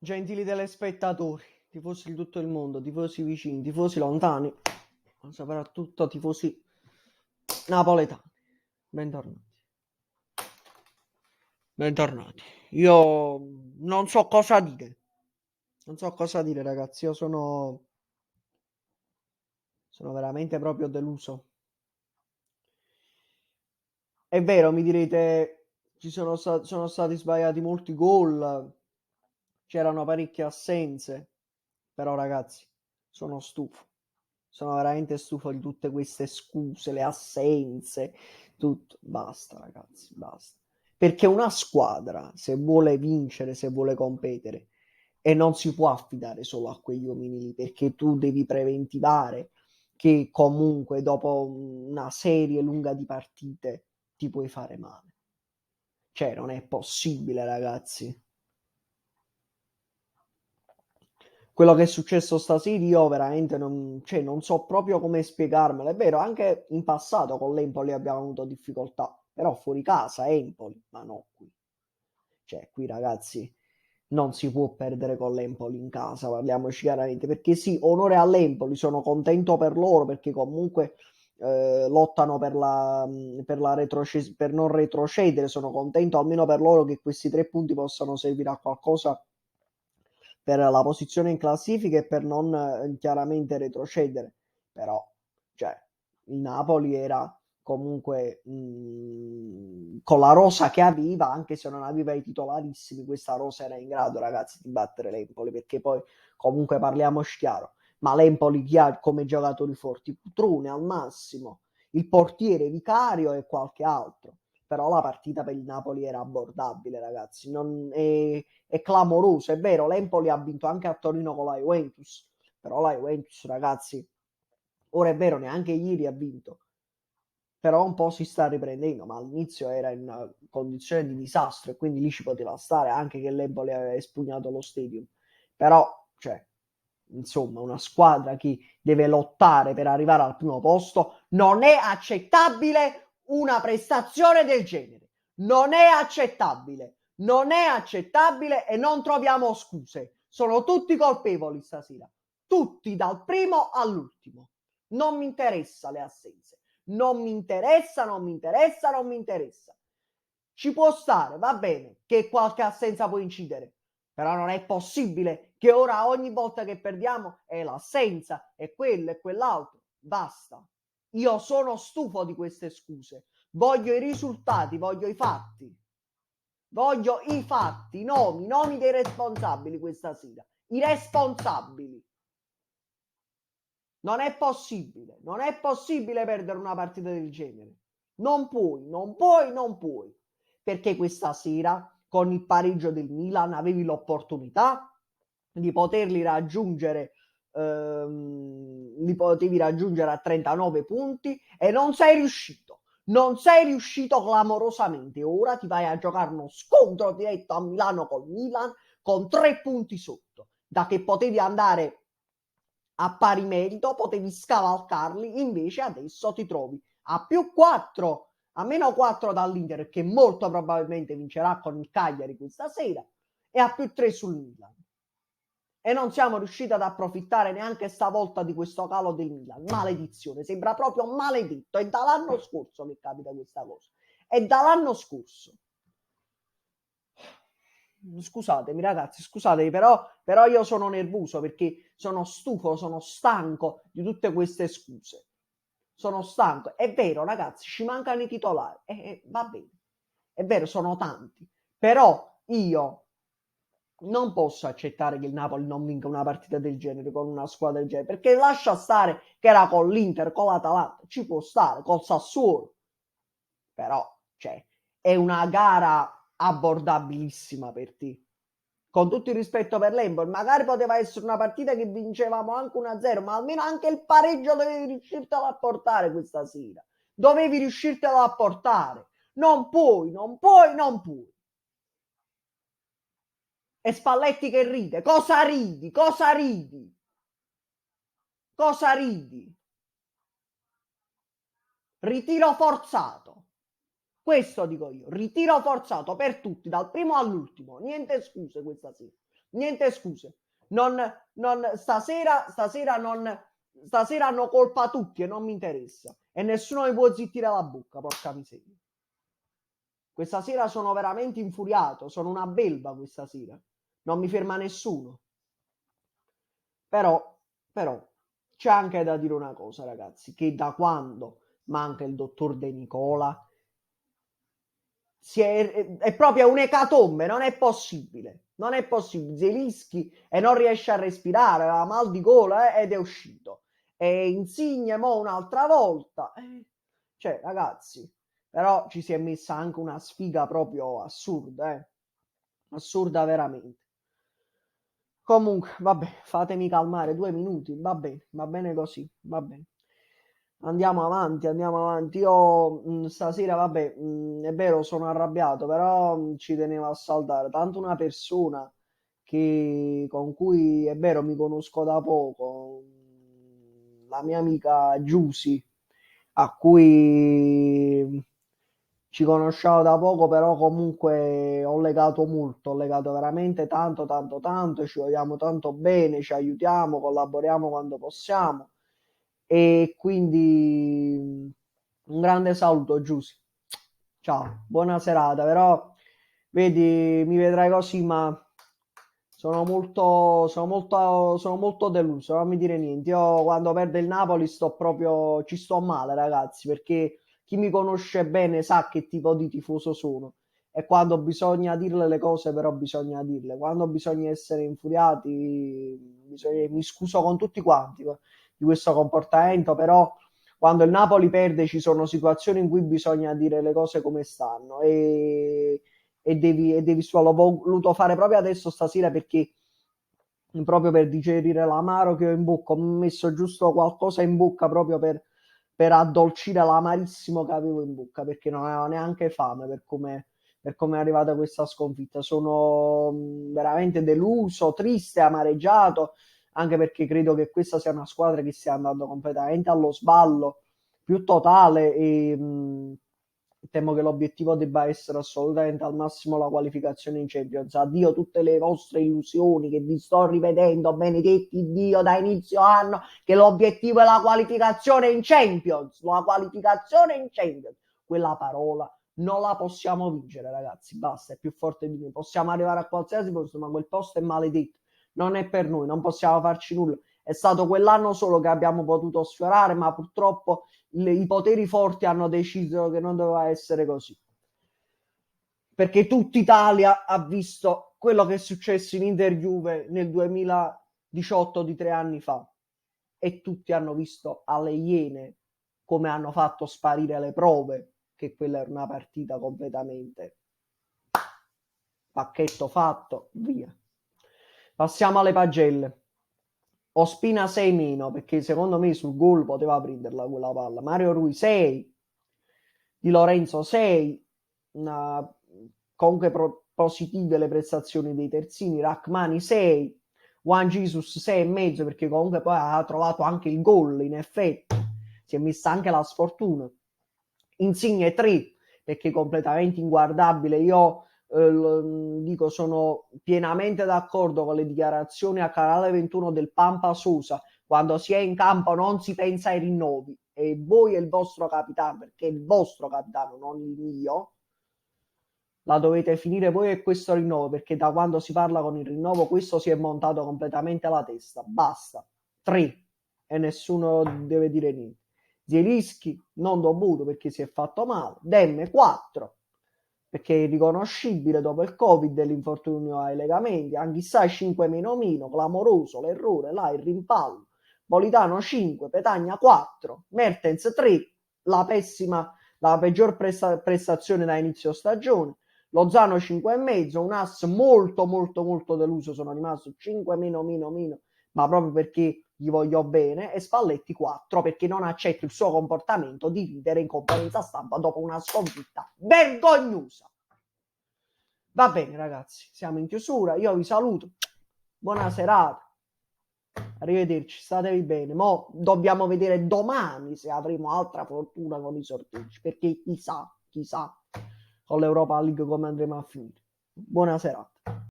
Gentili telespettatori, tifosi di tutto il mondo, tifosi vicini, tifosi lontani, ma soprattutto tifosi napoletani, bentornati. Bentornati. Io non so cosa dire. Non so cosa dire, ragazzi. Io sono veramente proprio deluso. È vero, mi direte, sono stati sbagliati molti gol, c'erano parecchie assenze, però ragazzi, sono stufo. Sono veramente stufo di tutte queste scuse, le assenze, tutto. Basta, ragazzi, basta. Perché una squadra, se vuole vincere, se vuole competere, e non si può affidare solo a quegli uomini lì, perché tu devi preventivare che comunque dopo una serie lunga di partite ti puoi fare male. Cioè, non è possibile, ragazzi. Quello che è successo stasera io veramente non so proprio come spiegarmelo. È vero, anche in passato con l'Empoli abbiamo avuto difficoltà, però fuori casa, Empoli, ma no qui. Cioè, qui ragazzi non si può perdere con l'Empoli in casa, parliamoci chiaramente, perché sì, onore all'Empoli, sono contento per loro perché comunque lottano per non retrocedere, sono contento almeno per loro che questi 3 punti possano servire a qualcosa per la posizione in classifica e per non chiaramente retrocedere. Però, cioè, il Napoli era comunque con la rosa che aveva, anche se non aveva i titolarissimi, questa rosa era in grado, ragazzi, di battere l'Empoli, perché poi comunque parliamoci chiaro, ma l'Empoli chi ha come giocatori forti? Cutrone al massimo, il portiere Vicario e qualche altro. Però la partita per il Napoli era abbordabile, ragazzi. È clamoroso, è vero, l'Empoli ha vinto anche a Torino con la Juventus, però la Juventus, ragazzi, ora è vero, neanche ieri ha vinto, però un po' si sta riprendendo, ma all'inizio era in una condizione di disastro e quindi lì ci poteva stare anche che l'Empoli aveva espugnato lo stadium. Però, cioè, insomma, una squadra che deve lottare per arrivare al primo posto, non è accettabile una prestazione del genere. Non è accettabile. Non è accettabile e non troviamo scuse. Sono tutti colpevoli stasera. Tutti, dal primo all'ultimo. Non mi interessa le assenze. Non mi interessa, non mi interessa, non mi interessa. Ci può stare, va bene, che qualche assenza può incidere, però non è possibile che ora ogni volta che perdiamo è l'assenza, è quello e quell'altro. Basta. Io sono stufo di queste scuse. Voglio i risultati, voglio i fatti. Voglio i fatti, i nomi dei responsabili questa sera. I responsabili. Non è possibile perdere una partita del genere. Non puoi, non puoi, non puoi. Perché questa sera, con il pareggio del Milan, avevi l'opportunità di poterli raggiungere, li potevi raggiungere a 39 punti e non sei riuscito. Non sei riuscito clamorosamente. Ora ti vai a giocare uno scontro diretto a Milano col Milan con 3 punti sotto, da che potevi andare a pari merito, potevi scavalcarli, invece adesso ti trovi a più 4, a meno 4 dall'Inter, che molto probabilmente vincerà con il Cagliari questa sera, e a più 3 sul Milan. E non siamo riusciti ad approfittare neanche stavolta di questo calo del Milan. Maledizione, sembra proprio maledetto. È dall'anno scorso che capita questa cosa. È dall'anno scorso. Scusatemi ragazzi, scusatemi, però io sono nervoso perché sono stufo, sono stanco di tutte queste scuse. Sono stanco. È vero ragazzi, ci mancano i titolari. Va bene, è vero, sono tanti. Però io non posso accettare che il Napoli non vinca una partita del genere con una squadra del genere, perché lascia stare che era con l'Inter, con l'Atalanta, ci può stare, col Sassuolo. Però, cioè, è una gara abbordabilissima per te. Con tutto il rispetto per l'Empoli, magari poteva essere una partita che vincevamo anche 1-0, ma almeno anche il pareggio dovevi riuscirtelo a portare questa sera. Dovevi riuscirtelo a portare. Non puoi, non puoi, non puoi. E Spalletti che ride. Cosa ridi? Cosa ridi? Cosa ridi? Ritiro forzato. Questo dico io, ritiro forzato per tutti, dal primo all'ultimo, niente scuse questa sera. niente scuse. Stasera hanno colpa tutti e non mi interessa. E nessuno mi può zittire la bocca, porca miseria. Questa sera sono veramente infuriato, sono una belva questa sera. Non mi ferma nessuno. Però, c'è anche da dire una cosa, ragazzi, che da quando manca il dottor De Nicola è proprio un'ecatombe, non è possibile. Non è possibile. Zelischi e non riesce a respirare, aveva mal di gola ed è uscito. E Insigne mo un'altra volta. Cioè, ragazzi, però ci si è messa anche una sfiga proprio assurda, assurda veramente. Comunque, vabbè, fatemi calmare 2 minuti, va bene così, va bene. Andiamo avanti, andiamo avanti. Io stasera, vabbè, è vero, sono arrabbiato, però ci tenevo a saltare. Tanto una persona con cui, è vero, mi conosco da poco, la mia amica Giusy, a cui ci conosciamo da poco, però comunque ho legato veramente tanto, tanto, tanto, ci vogliamo tanto bene, ci aiutiamo, collaboriamo quando possiamo. E quindi un grande saluto, Giusy. Ciao, buona serata, però vedi, mi vedrai così, ma sono molto deluso, non mi dire niente. Io quando perde il Napoli ci sto male, ragazzi, perché chi mi conosce bene sa che tipo di tifoso sono. E quando bisogna dirle le cose, però bisogna dirle. Quando bisogna essere infuriati, mi scuso con tutti quanti di questo comportamento, però quando il Napoli perde ci sono situazioni in cui bisogna dire le cose come stanno e devi solo, l'ho voluto fare proprio adesso stasera perché proprio per digerire l'amaro che ho in bocca, ho messo giusto qualcosa in bocca proprio per addolcire l'amarissimo che avevo in bocca, perché non avevo neanche fame per come è arrivata questa sconfitta. Sono veramente deluso, triste, amareggiato, anche perché credo che questa sia una squadra che stia andando completamente allo sballo più totale e temo che l'obiettivo debba essere assolutamente al massimo la qualificazione in Champions. Addio tutte le vostre illusioni che vi sto ripetendo, benedetti Dio, da inizio anno, che l'obiettivo è la qualificazione in Champions, la qualificazione in Champions. Quella parola non la possiamo vincere, ragazzi, basta, è più forte di noi. Possiamo arrivare a qualsiasi posto, ma quel posto è maledetto, non è per noi, non possiamo farci nulla. È stato quell'anno solo che abbiamo potuto sfiorare, ma purtroppo i poteri forti hanno deciso che non doveva essere così. Perché tutta Italia ha visto quello che è successo in Inter Juve nel 2018 di 3 anni fa e tutti hanno visto alle Iene come hanno fatto sparire le prove che quella era una partita completamente pacchetto fatto, via. Passiamo alle pagelle. Ospina 6 meno, perché secondo me sul gol poteva prenderla quella palla. Mario Rui 6, Di Lorenzo 6, comunque positive le prestazioni dei terzini, Rachmani 6, Juan Jesus 6,5 perché comunque poi ha trovato anche il gol in effetti, si è messa anche la sfortuna. Insigne 3 perché completamente inguardabile. Io dico, sono pienamente d'accordo con le dichiarazioni a canale 21 del Pampa Sosa. Quando si è in campo non si pensa ai rinnovi e voi e il vostro capitano, perché è il vostro capitano, non il mio, la dovete finire voi e questo rinnovo, perché da quando si parla con il rinnovo questo si è montato completamente la testa. Basta. 3 e nessuno deve dire niente. Zielinski non dovuto perché si è fatto male. Demme 4 perché è riconoscibile dopo il Covid e l'infortunio ai legamenti. Anchissà 5 meno meno, clamoroso l'errore, là il rimpallo. Politano 5, Petagna 4, Mertens 3, la peggior prestazione da inizio stagione. Lozano 5,5, un ass molto molto molto deluso, sono rimasto 5 meno meno meno, ma proprio perché gli voglio bene, e Spalletti 4 perché non accetta il suo comportamento di ridere in conferenza stampa dopo una sconfitta vergognosa. Va bene ragazzi, siamo in chiusura, io vi saluto, buona serata, arrivederci, statevi bene. Mo dobbiamo vedere domani se avremo altra fortuna con i sorteggi, perché chissà con l'Europa League come andremo a finire. Buona serata.